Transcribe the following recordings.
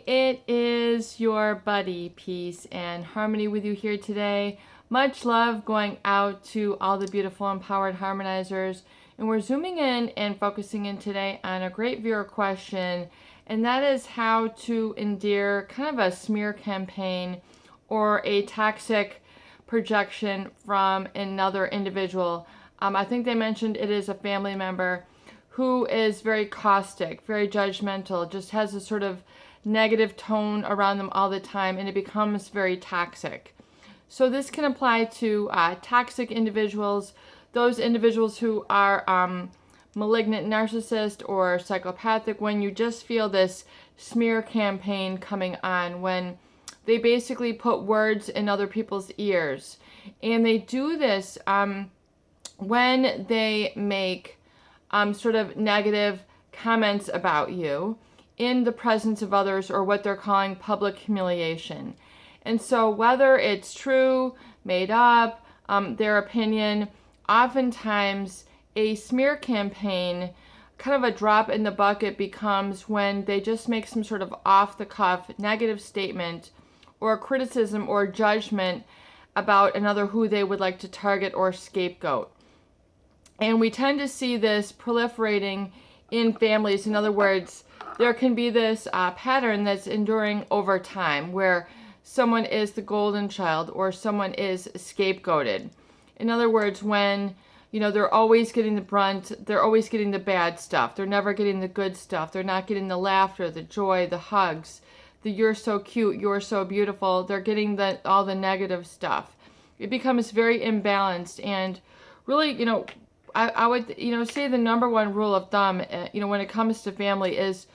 it is your buddy, Peace and Harmony with you here today. Much love going out to all the beautiful empowered harmonizers. And we're zooming in and focusing in today on a great viewer question, and that is how to endear kind of a smear campaign or a toxic projection from another individual. I think they mentioned it is a family member who is very caustic, very judgmental, just has a sort of negative tone around them all the time, and it becomes very toxic. So this can apply to toxic individuals, those individuals who are malignant narcissist or psychopathic, when you just feel this smear campaign coming on, when they basically put words in other people's ears. And they do this when they make sort of negative comments about you in the presence of others, or what they're calling public humiliation. And so whether it's true, made up, their opinion, oftentimes a smear campaign, kind of a drop in the bucket, becomes when they just make some sort of off-the-cuff negative statement or criticism or judgment about another who they would like to target or scapegoat. And we tend to see this proliferating in families. In other words, there can be this pattern that's enduring over time where someone is the golden child or someone is scapegoated. In other words, when they're always getting the brunt, they're always getting the bad stuff. They're never getting the good stuff. They're not getting the laughter, the joy, the hugs, the you're so cute, you're so beautiful. They're getting all the negative stuff. It becomes very imbalanced. And really, I would, say the number one rule of thumb, when it comes to family is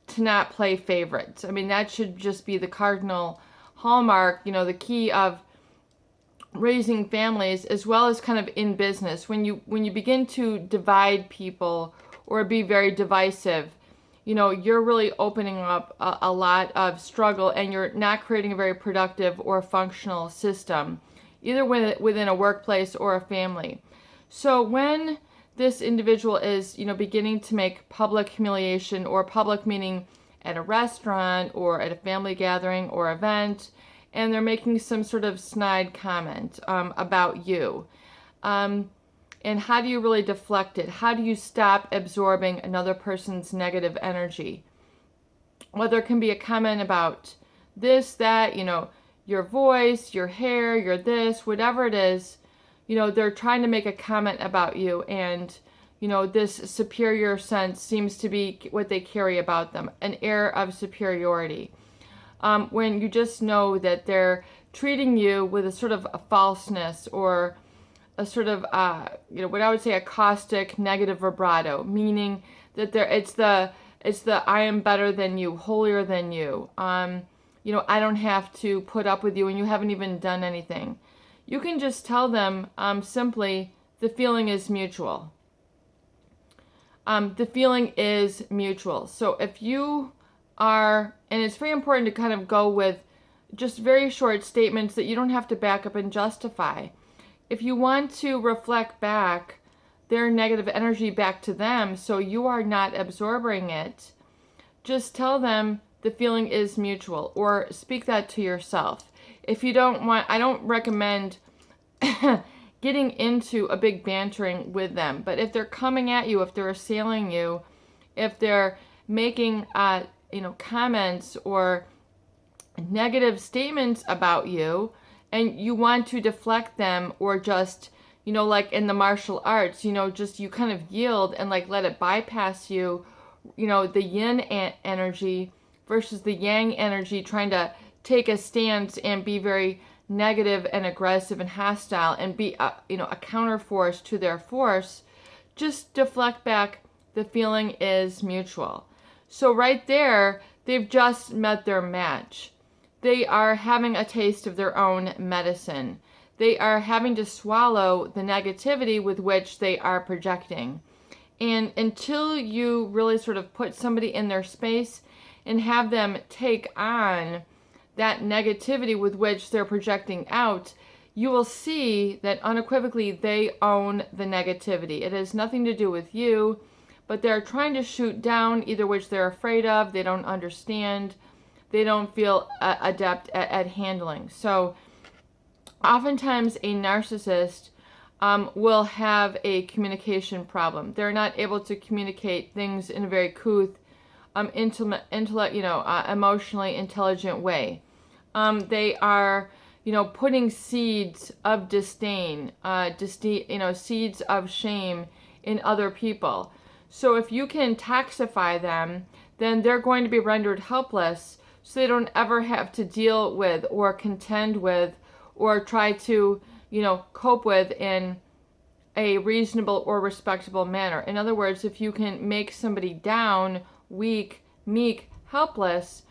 to not play favorites. I mean, that should just be the cardinal hallmark, the key of raising families, as well as kind of in business. When you begin to divide people or be very divisive, you're really opening up a lot of struggle, and you're not creating a very productive or functional system, either within a workplace or a family. So when this individual is, beginning to make public humiliation, or public meaning at a restaurant or at a family gathering or event, and they're making some sort of snide comment about you. And how do you really deflect it? How do you stop absorbing another person's negative energy? Well, there can be a comment about this, that, your voice, your hair, your this, whatever it is. They're trying to make a comment about you, and, this superior sense seems to be what they carry about them, an air of superiority. When you just know that they're treating you with a sort of a falseness, or a sort of, what I would say a caustic, negative vibrato, meaning that it's the I am better than you, holier than you. I don't have to put up with you, and you haven't even done anything. You can just tell them simply, the feeling is mutual. The feeling is mutual. So if you are, and it's very important to kind of go with just very short statements that you don't have to back up and justify. If you want to reflect back their negative energy back to them, so you are not absorbing it, just tell them the feeling is mutual, or speak that to yourself. If you don't want, I don't recommend getting into a big bantering with them. But if they're coming at you, if they're assailing you, if they're making, comments or negative statements about you, and you want to deflect them, or just, like in the martial arts, just you kind of yield and let it bypass you, the yin energy versus the yang energy, trying to take a stance and be very negative and aggressive and hostile, and be a counterforce to their force. Just deflect back, the feeling is mutual. So right there, they've just met their match. They are having a taste of their own medicine. They are having to swallow the negativity with which they are projecting. And until you really sort of put somebody in their space and have them take on that negativity with which they're projecting out, you will see that unequivocally they own the negativity. It has nothing to do with you, but they're trying to shoot down either which they're afraid of, they don't understand. they don't feel adept at handling. So oftentimes a narcissist will have a communication problem. They're not able to communicate things in a very couth, emotionally intelligent way. They are, putting seeds of disdain, seeds of shame in other people. So if you can toxify them, then they're going to be rendered helpless, so they don't ever have to deal with or contend with or try to, cope with in a reasonable or respectable manner. In other words, if you can make somebody down, weak, meek, helpless,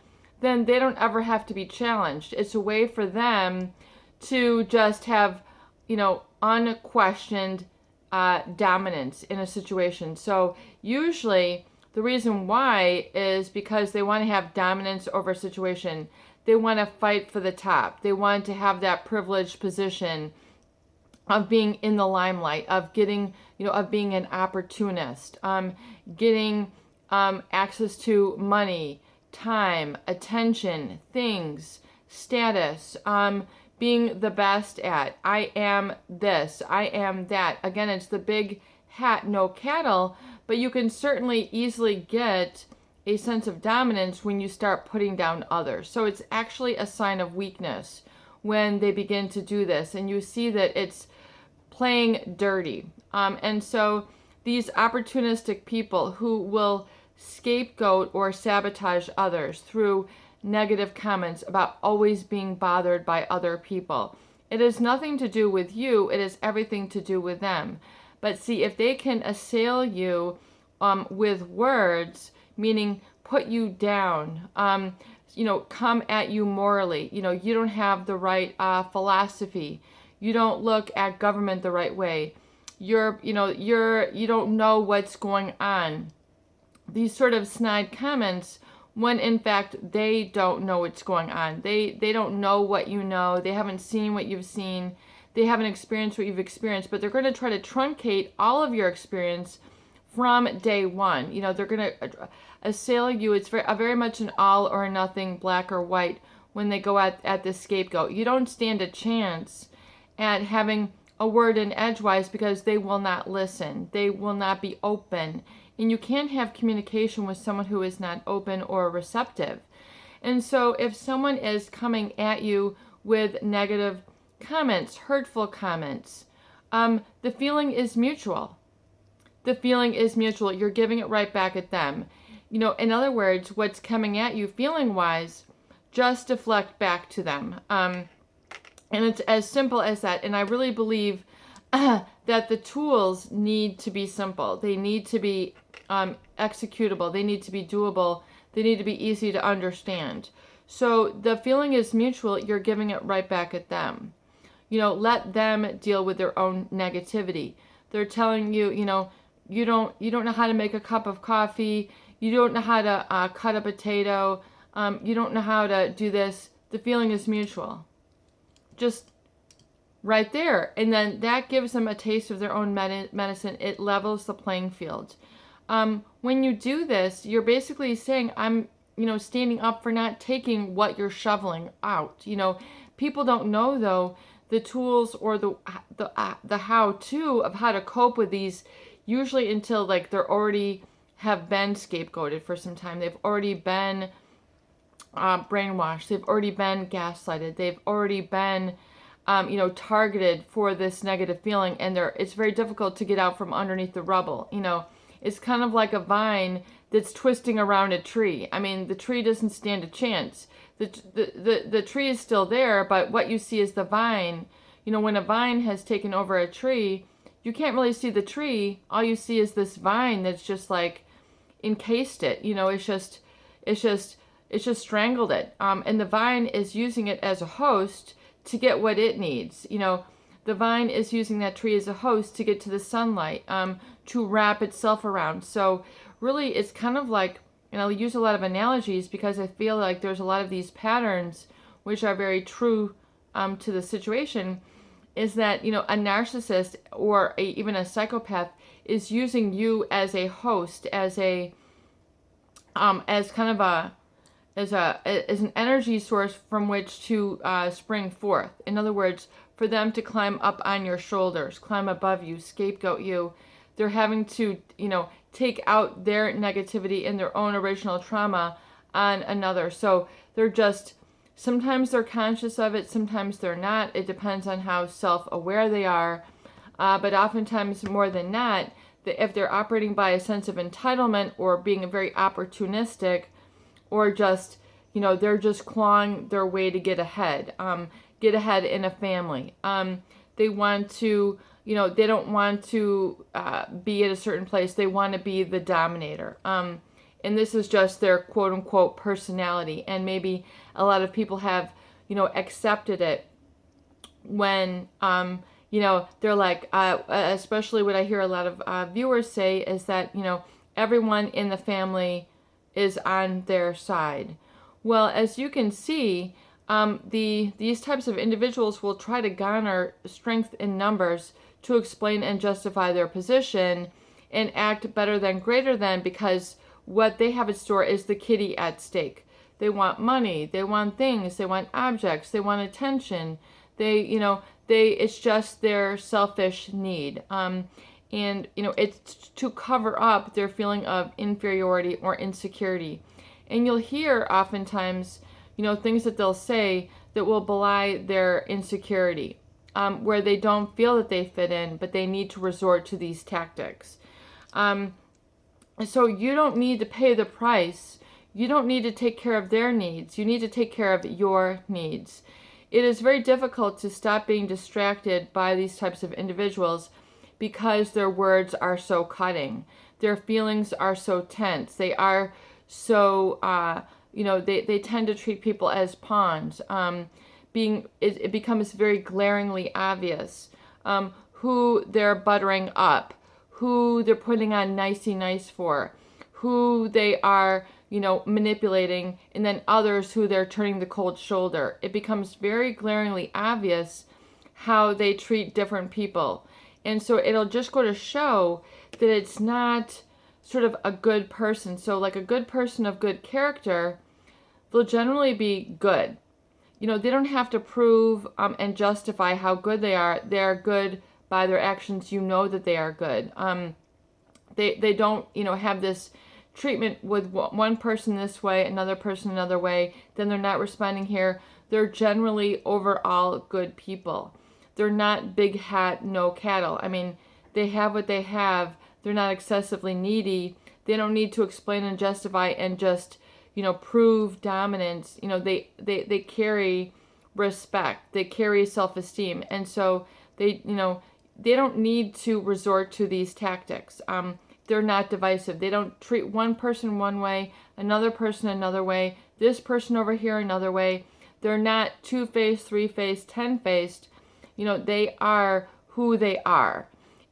then they don't ever have to be challenged. It's a way for them to just have, unquestioned dominance in a situation. So usually the reason why is because they want to have dominance over a situation. They want to fight for the top. They want to have that privileged position of being in the limelight, of getting, of being an opportunist, getting access to money, time, attention, things, status, being the best at. I am this, I am that. Again, it's the big hat, no cattle, but you can certainly easily get a sense of dominance when you start putting down others. So it's actually a sign of weakness when they begin to do this, and you see that it's playing dirty. And so these opportunistic people who will scapegoat or sabotage others through negative comments about always being bothered by other people. It has nothing to do with you, it has everything to do with them. But see, if they can assail you with words, meaning put you down, come at you morally, you don't have the right philosophy, you don't look at government the right way, you don't know what's going on. These sort of snide comments, when in fact they don't know what's going on. They don't know what you know. They haven't seen what you've seen. They haven't experienced what you've experienced, but they're going to try to truncate all of your experience from day one. They're going to assail you. It's very much an all or nothing, black or white, when they go at the scapegoat. You don't stand a chance at having a word in edgewise because they will not listen. They will not be open. And you can't have communication with someone who is not open or receptive. And so if someone is coming at you with negative comments, hurtful comments, the feeling is mutual. The feeling is mutual. You're giving it right back at them. In other words, what's coming at you feeling-wise, just deflect back to them. And it's as simple as that. And I really believe that the tools need to be simple. They need to be executable. They need to be doable. They need to be easy to understand. So the feeling is mutual. You're giving it right back at them. Let them deal with their own negativity. They're telling you, you don't know how to make a cup of coffee. You don't know how to cut a potato. You don't know how to do this. The feeling is mutual. Just right there. And then that gives them a taste of their own medicine. It levels the playing field. When you do this, you're basically saying, I'm, standing up for not taking what you're shoveling out. People don't know, though, the tools or the how-to of how to cope with these, usually until they're already have been scapegoated for some time. They've already been brainwashed. They've already been gaslighted. They've already been targeted for this negative feeling, and it's very difficult to get out from underneath the rubble. It's kind of like a vine that's twisting around a tree. I mean, the tree doesn't stand a chance. The tree is still there, but what you see is the vine. When a vine has taken over a tree, you can't really see the tree. All you see is this vine that's just encased it. It's just strangled it. And the vine is using it as a host to get what it needs. The vine is using that tree as a host to get to the sunlight, to wrap itself around. So really, it's kind of like, and I'll use a lot of analogies because I feel like there's a lot of these patterns which are very true to the situation, is that, a narcissist or even a psychopath is using you as a host, as kind of as an energy source from which to spring forth. In other words, for them to climb up on your shoulders, climb above you, scapegoat you. They're having to, take out their negativity and their own original trauma on another. So they're just, sometimes they're conscious of it, sometimes they're not. It depends on how self-aware they are. But oftentimes, more than not, if they're operating by a sense of entitlement or being very opportunistic, or just, they're just clawing their way to get ahead in a family. They want to, they don't want to be at a certain place. They want to be the dominator. And this is just their quote unquote personality. And maybe a lot of people have, accepted it when, they're like, especially what I hear a lot of viewers say is that, everyone in the family is on their side. Well, as you can see, these types of individuals will try to garner strength in numbers to explain and justify their position and act better than, greater than, because what they have in store is the kitty at stake. They want money, they want things, they want objects, they want attention. It's just their selfish need. And, it's to cover up their feeling of inferiority or insecurity. And you'll hear oftentimes, things that they'll say that will belie their insecurity, where they don't feel that they fit in, but they need to resort to these tactics. So you don't need to pay the price. You don't need to take care of their needs. You need to take care of your needs. It is very difficult to stop being distracted by these types of individuals because their words are so cutting. Their feelings are so tense. They are so, they tend to treat people as pawns. It becomes very glaringly obvious who they're buttering up, who they're putting on nicey nice for, who they are, manipulating, and then others who they're turning the cold shoulder. It becomes very glaringly obvious how they treat different people. And so it'll just go to show that it's not sort of a good person. So like a good person of good character, they'll generally be good. They don't have to prove and justify how good they are. They're good by their actions. That they are good. They don't, have this treatment with one person this way, another person another way, then they're not responding here. They're generally overall good people. They're not big hat, no cattle. I mean, they have what they have. They're not excessively needy. They don't need to explain and justify and just, prove dominance. They carry respect. They carry self-esteem. And so they don't need to resort to these tactics. They're not divisive. They don't treat one person one way, another person another way, this person over here another way. They're not two-faced, three-faced, 10-faced. They are who they are.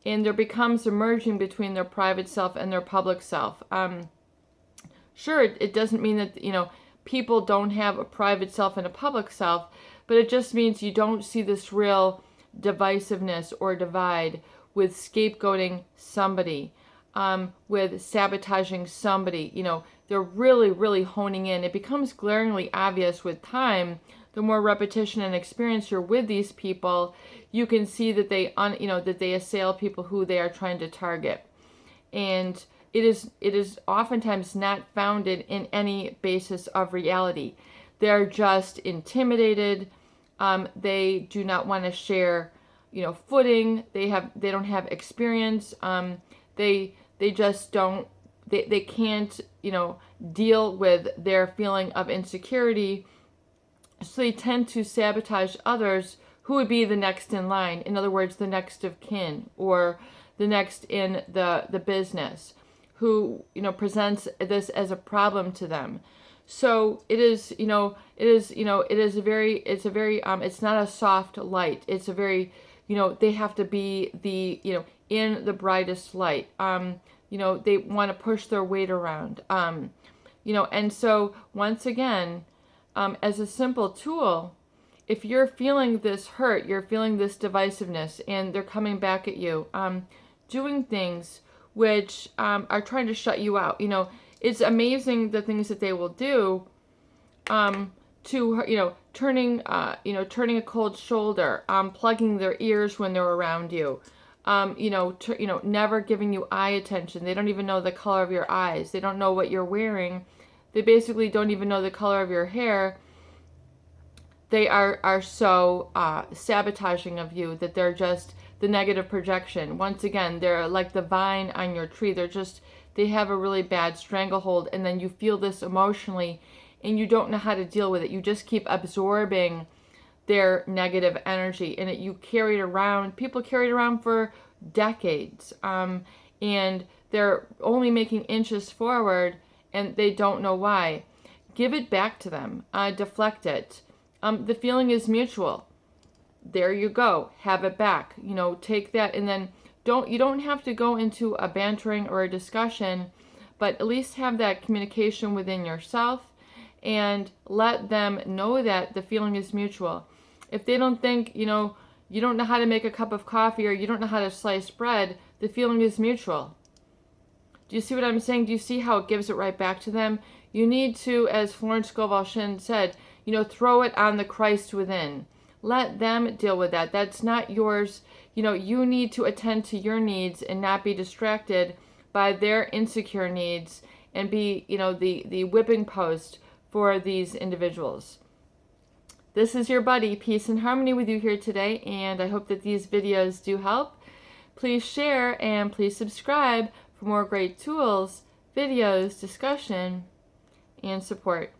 And there becomes a merging between their private self and their public self. Sure, it doesn't mean that, people don't have a private self and a public self, but it just means you don't see this real divisiveness or divide with scapegoating somebody, with sabotaging somebody. They're really, really honing in. It becomes glaringly obvious with time. The more repetition and experience you're with these people, you can see that they assail people who they are trying to target. And it is oftentimes not founded in any basis of reality. They're just intimidated. They do not want to share, footing. They don't have experience. They just don't. They can't, deal with their feeling of insecurity. So they tend to sabotage others who would be the next in line. In other words, the next of kin or the next in the business who, presents this as a problem to them. So it's not a soft light. It's a very, they have to be in the brightest light. They want to push their weight around. And so once again, as a simple tool, if you're feeling this hurt, you're feeling this divisiveness, and they're coming back at you, doing things which are trying to shut you out. It's amazing the things that they will do turning a cold shoulder, plugging their ears when they're around you, never giving you eye attention. They don't even know the color of your eyes. They don't know what you're wearing. They basically don't even know the color of your hair. They are so sabotaging of you that they're just the negative projection. Once again, they're like the vine on your tree. They have a really bad stranglehold, and then you feel this emotionally, and you don't know how to deal with it. You just keep absorbing their negative energy, and you carry it around. People carry it around for decades, and they're only making inches forward, and they don't know why. Give it back to them. Deflect it. The feeling is mutual. There you go. Have it back. Take that, and then you don't have to go into a bantering or a discussion, but at least have that communication within yourself and let them know that the feeling is mutual. If they don't think, you don't know how to make a cup of coffee or you don't know how to slice bread, the feeling is mutual. Do you see what I'm saying? Do you see how it gives it right back to them? You need to, as Florence Scovel Shinn said, throw it on the Christ within. Let them deal with that. That's not yours. You need to attend to your needs and not be distracted by their insecure needs and be, the whipping post for these individuals. This is your buddy, Peace and Harmony, with you here today, and I hope that these videos do help. Please share and please subscribe for more great tools, videos, discussion, and support.